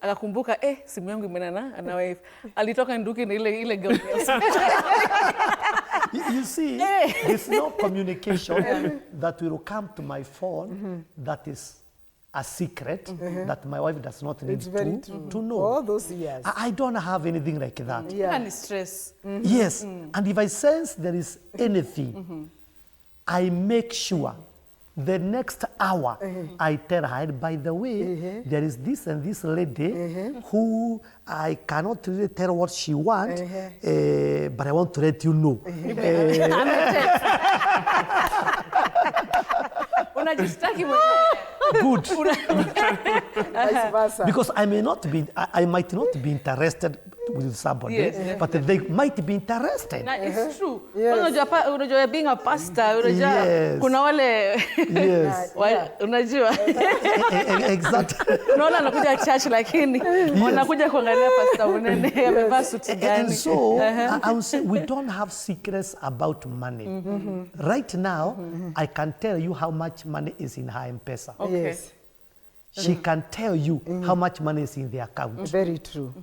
Akakumbuka simu yangu imeenda na wife. Alitoka nduki na ile gown. You see, there's no communication that will come to my phone that is a secret that my wife does not need to know. All those years. I don't have anything like that. And stress. Yes, and if I sense there is anything, I make sure the next hour I tell her, by the way, there is this and this lady who I cannot really tell what she wants, but I want to let you know. Unajistaki mwenyewe. Good. Vice versa. Because I might not be interested with somebody, but they might be interested. It's true. Unajua being a pastor, unajua kuna wale unajua. Exactly. Unaona anakuja church lakini wanakuja kuangalia pastor Munene amevaa suti gani. And so I would say we don't have secrets about money. Right now, I can tell you how much money is in her M-Pesa. Okay. Yes. She can tell you how much money is in the account. Very true.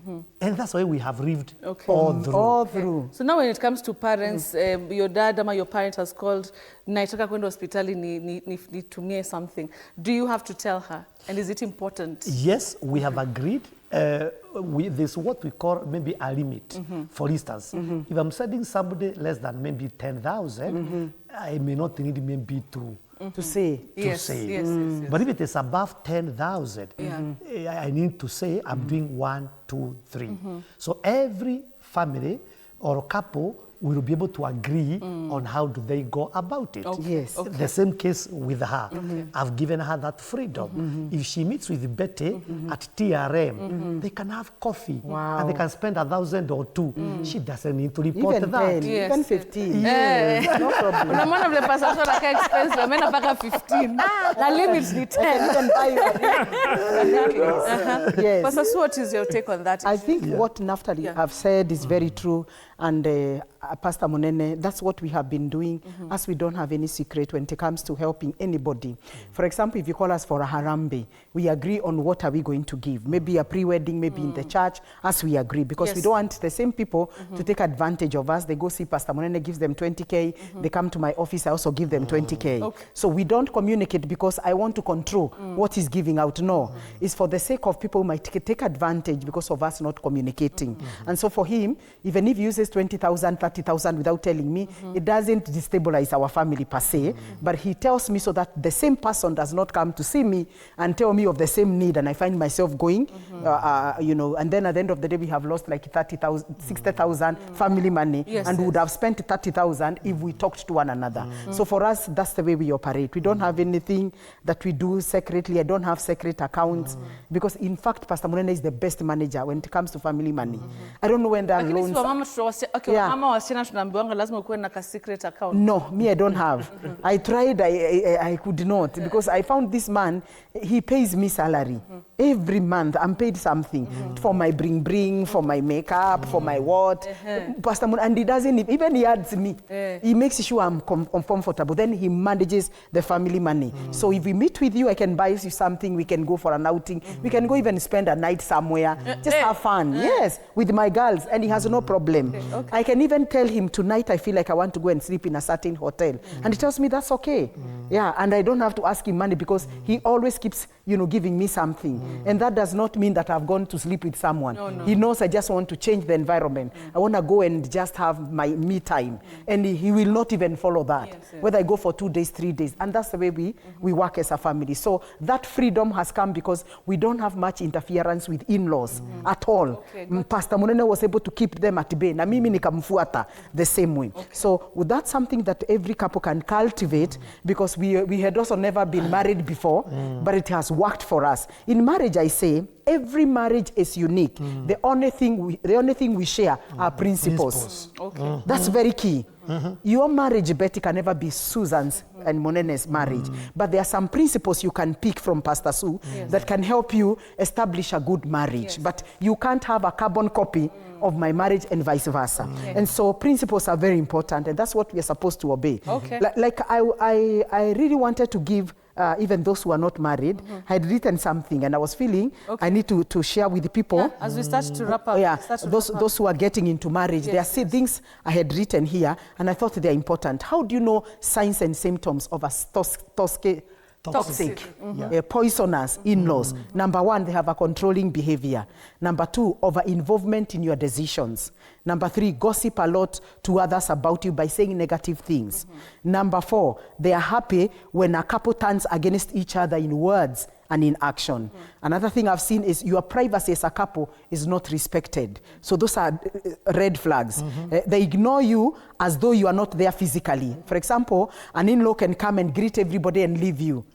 And that's why we have lived all through. All through. So now when it comes to parents, your dad or your parent has called, naitaka kwenda hospitali nitumie something. Do you have to tell her? And is it important? Yes, we have agreed. There's what we call maybe a limit. For instance, if I'm sending somebody less than maybe 10,000, I may not need maybe to to say. Yes. But if it is above 10,000, I need to say I'm doing 1, 2, 3. So every family or couple will be able to agree on how do they go about it. Yes. The same case with her. I've given her that freedom. If she meets with Betty at TRM, they can have coffee and they can spend 1,000 or 2. She doesn't need to report Even that. 10, even 15. Yes. No problem. Unamwona vile pasa sio like expensive, ameenda mpaka 15. Na limit ni 10. Even buy Yes. Pastor Sue, what is your take on that? I think what Naftali have said is very true, and Pastor Monene, that's what we have been doing, as we don't have any secret when it comes to helping anybody. For example, if you call us for a harambe, we agree on what are we going to give. Maybe a pre-wedding, maybe in the church, as we agree, because we don't want the same people to take advantage of us. They go see Pastor Monene, gives them 20K. They come to my office, I also give them 20K. Okay. So we don't communicate because I want to control what he's giving out. No, it's for the sake of people who might take advantage because of us not communicating. And so for him, even if he uses 20,000, 30,000 without telling me, it doesn't destabilize our family per se, but he tells me so that the same person does not come to see me and tell me of the same need, and I find myself going, you know, and then at the end of the day, we have lost like 30,000, 60,000 family money, and we would have spent 30,000 if we talked to one another. So for us, that's the way we operate. We don't have anything that we do secretly. I don't have secret accounts, because in fact, Pastor Monene is the best manager when it comes to family money. I don't know when there are loans. Secret account. No, me, I don't have. I tried, I could not, because I found this man, he pays me salary. Every month, I'm paid something for my bring, for my makeup, for my what. Pastor Mon, and he doesn't, even he adds me. He makes sure I'm comfortable. Then he manages the family money. So if we meet with you, I can buy you something, we can go for an outing. We can go even spend a night somewhere. Just have fun. Yes, with my girls, and he has no problem. I can even tell him, tonight I feel like I want to go and sleep in a certain hotel. And he tells me that's okay. Yeah, and I don't have to ask him money because he always keeps, you know, giving me something. And that does not mean that I've gone to sleep with someone. No. He knows I just want to change the environment. I want to go and just have my me time. And he will not even follow that. Whether I go for 2 days, 3 days. And that's the way we work as a family. So that freedom has come because we don't have much interference with in-laws at all. Pastor Monene was able to keep them at bay. Na mimi nikamfuata the same way. So that's something that every couple can cultivate, because we had also never been married before, but it has worked for us. In marriage, I say, every marriage is unique. The only thing we share are principles. That's very key. Your marriage, Betty, can never be Susan's and Monene's marriage. But there are some principles you can pick from Pastor Sue that can help you establish a good marriage. But you can't have a carbon copy of my marriage and vice versa. And so principles are very important, and that's what we are supposed to obey. Like I really wanted to give even those who are not married. I had written something and I was feeling I need to share with the people. As we start to wrap up. Those who are getting into marriage. There are things I had written here and I thought they're important. How do you know signs and symptoms of a toxic, poisonous in-laws? Number 1, they have a controlling behavior. Number 2, over-involvement in your decisions. Number 3, gossip a lot to others about you by saying negative things. Number 4, they are happy when a couple turns against each other in words and in action. Another thing I've seen is your privacy as a couple is not respected. So those are red flags. They ignore you as though you are not there physically. For example, an in-law can come and greet everybody and leave you.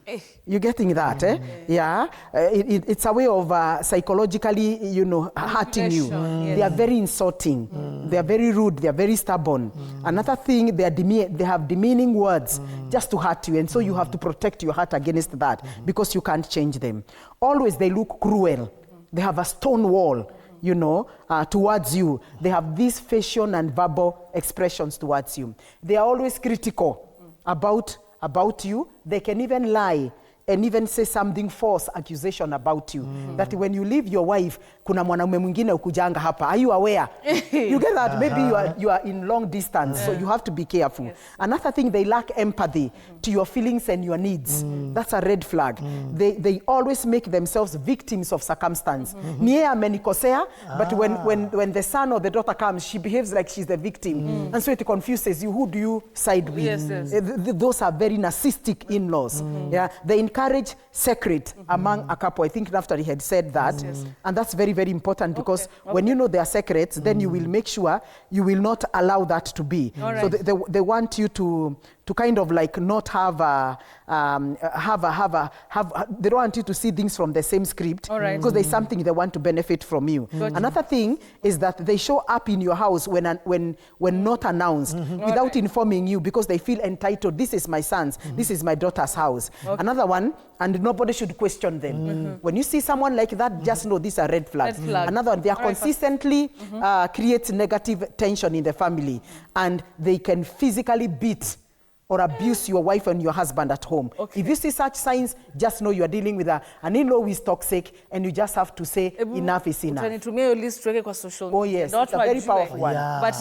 You're getting that, Yeah. It's a way of psychologically, you know, hurting you. They are very insulting. They are very rude. They are very stubborn. Another thing, they have demeaning words just to hurt you. And so you have to protect your heart against that because you can't change them. Always they look cruel. They have a stone wall, you know, towards you. They have these facial and verbal expressions towards you. They are always critical about you. They can even lie and even say something false accusation about you. That when you leave your wife, kuna mwanaume mwingine ukujanga hapa. Are you aware? You get that? Maybe you are in long distance, so you have to be careful. Yes. Another thing, they lack empathy to your feelings and your needs. That's a red flag. They always make themselves victims of circumstance. Niye amenikosea, but when the son or the daughter comes, she behaves like she's the victim. And so it confuses you. Who do you side with? Yes. Those are very narcissistic in-laws. Yeah, they encourage secret among a couple. I think Naftali had said that. And that's very, very important, because when you know their secrets, then you will make sure you will not allow that to be. So they want you to kind of like not have they don't want you to see things from the same script, because there's something they want to benefit from you. Another thing is that they show up in your house when not announced, without informing you, because they feel entitled. This is my son's, this is my daughter's house. Another one, and nobody should question them. When you see someone like that, just know these are red flags. Another one, they are consistently creates negative tension in the family, and they can physically beat or abuse your wife and your husband at home. If you see such signs, just know you are dealing with an in-law who is toxic, and you just have to say enough is enough. Oh yes, it's a very powerful one. But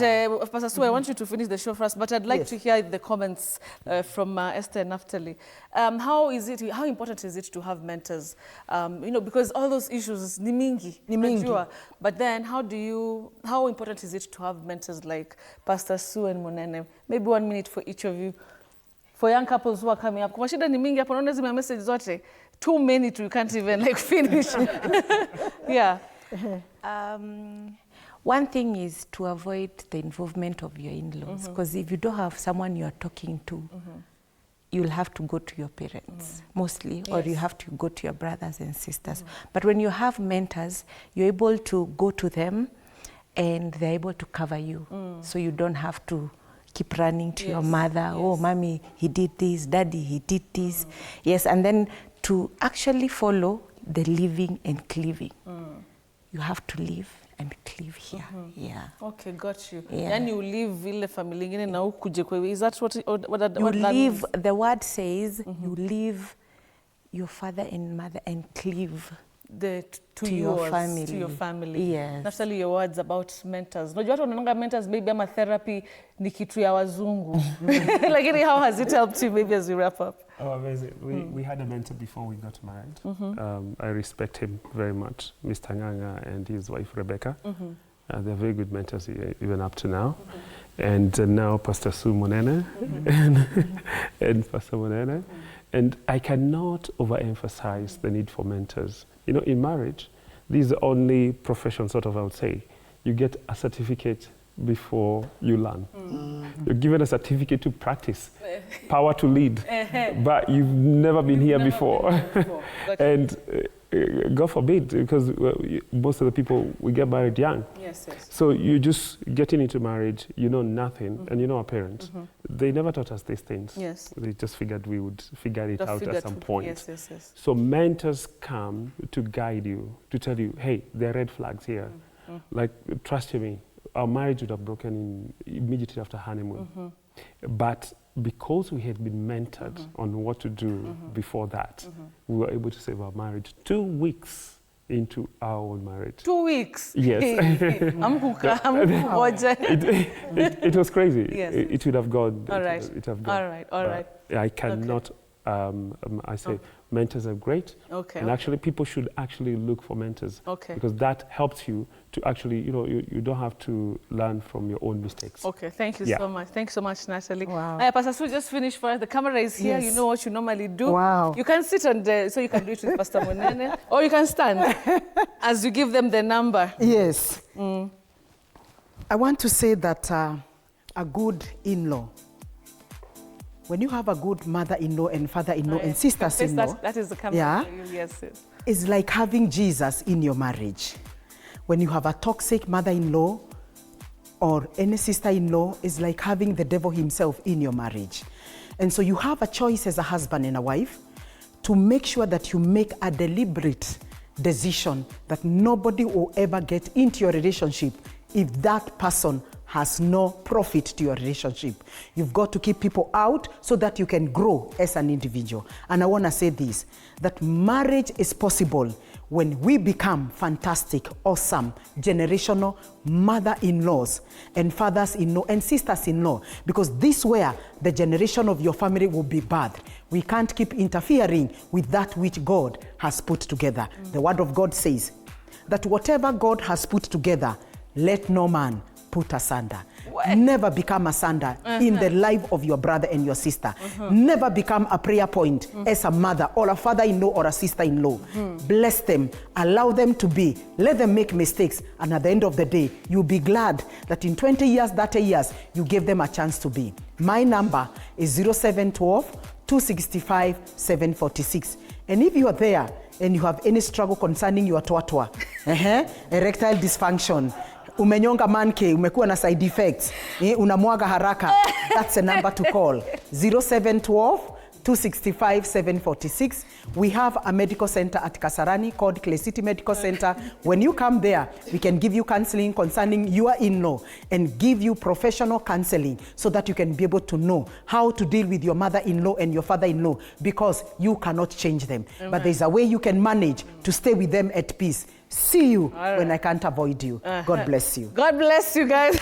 Pastor Sue, I want you to finish the show first, but I'd like to hear the comments from Esther and Naftali. How important is it to have mentors? Because all those issues ni mingi. But then how important is it to have mentors like Pastor Sue and Monene? Maybe 1 minute for each of you. For young couples who are coming up, kwa shida ni mingi hapo, naona zime message zote. Too many you can't even finish. Yeah. One thing is to avoid the involvement of your in-laws, because if you don't have someone you are talking to, you'll have to go to your parents mostly, or you have to go to your brothers and sisters. But when you have mentors, you're able to go to them, and they're able to cover you, so you don't have to keep running to your mother. Oh, mommy, he did this. Daddy, he did this. Yes, and then to actually follow the living and cleaving. You have to live and cleave here. Yeah. Okay, got you. Yeah. And you live in the family. Is that what you live? The word says you leave your father and mother and cleave to your family. Yes. Naftali, your words about mentors. Unajua watu wanaonanga mentors maybe ama therapy ni kitu ya wazungu. Like, how has it helped you, maybe, as we wrap up? Oh, amazing. We had a mentor before we got married. I respect him very much, Mr. Nganga and his wife, Rebecca. They're very good mentors even up to now. And now Pastor Sue Monene and Pastor Monene. And I cannot overemphasize the need for mentors. In marriage, this is the only profession, sort of, I would say. You get a certificate before you learn. You're given a certificate to practice, power to lead, but you've never been here before. And God forbid, because most of the people, we get married young. Yes. So you just getting into marriage, you know nothing, and you know our parents. They never taught us these things. Yes. They just figured we would figure it out at some point. Yes. So mentors come to guide you, to tell you, hey, there are red flags here. Like, trust me, our marriage would have broken immediately after honeymoon. But because we had been mentored on what to do before that, we were able to save our marriage 2 weeks into our own marriage. 2 weeks? Yes. It was crazy. Yes. It would have gone. All right. It would have gone. All right. I cannot, I say, mentors are great. And actually, people should actually look for mentors. Because that helps you to actually, you don't have to learn from your own mistakes. Okay, thank you so much. Thanks so much, Natalie. Wow. Pastor Sue, just finished for us. The camera is here. Yes. You know what you normally do. Wow. You can sit on so you can do it with Pastor Monene, or you can stand as you give them the number. Yes. I want to say that a good in-law, when you have a good mother-in-law and father-in-law and sisters-in-law, that is the camera. Yes. It's like having Jesus in your marriage. When you have a toxic mother-in-law or any sister-in-law, it's like having the devil himself in your marriage. And so you have a choice as a husband and a wife to make sure that you make a deliberate decision that nobody will ever get into your relationship if that person has no profit to your relationship. You've got to keep people out so that you can grow as an individual. And I want to say this, that marriage is possible when we become fantastic, awesome, generational mother-in-laws and fathers-in-law and sisters-in-law, because this is where the generation of your family will be birthed. We can't keep interfering with that which God has put together. The word of God says that whatever God has put together, let no man put asunder. Never become asunder in the life of your brother and your sister. Never become a prayer point as a mother or a father-in-law or a sister-in-law. Bless them, allow them to be, let them make mistakes, and at the end of the day, you'll be glad that in 20 years, 30 years, you gave them a chance to be. My number is 0712 265 746. And if you are there and you have any struggle concerning your twatwa, erectile dysfunction, umenyonga manke, umekuwa na side effects, unamwaga haraka, that's a number to call. 0712 265 746. We have a medical center at Kasarani called Clay City Medical Center. When you come there, we can give you counseling concerning your in-law and give you professional counseling so that you can be able to know how to deal with your mother-in-law and your father-in-law, because you cannot change them. Amen. But there's a way you can manage to stay with them at peace. See you when I can't avoid you. God bless you. God bless you guys.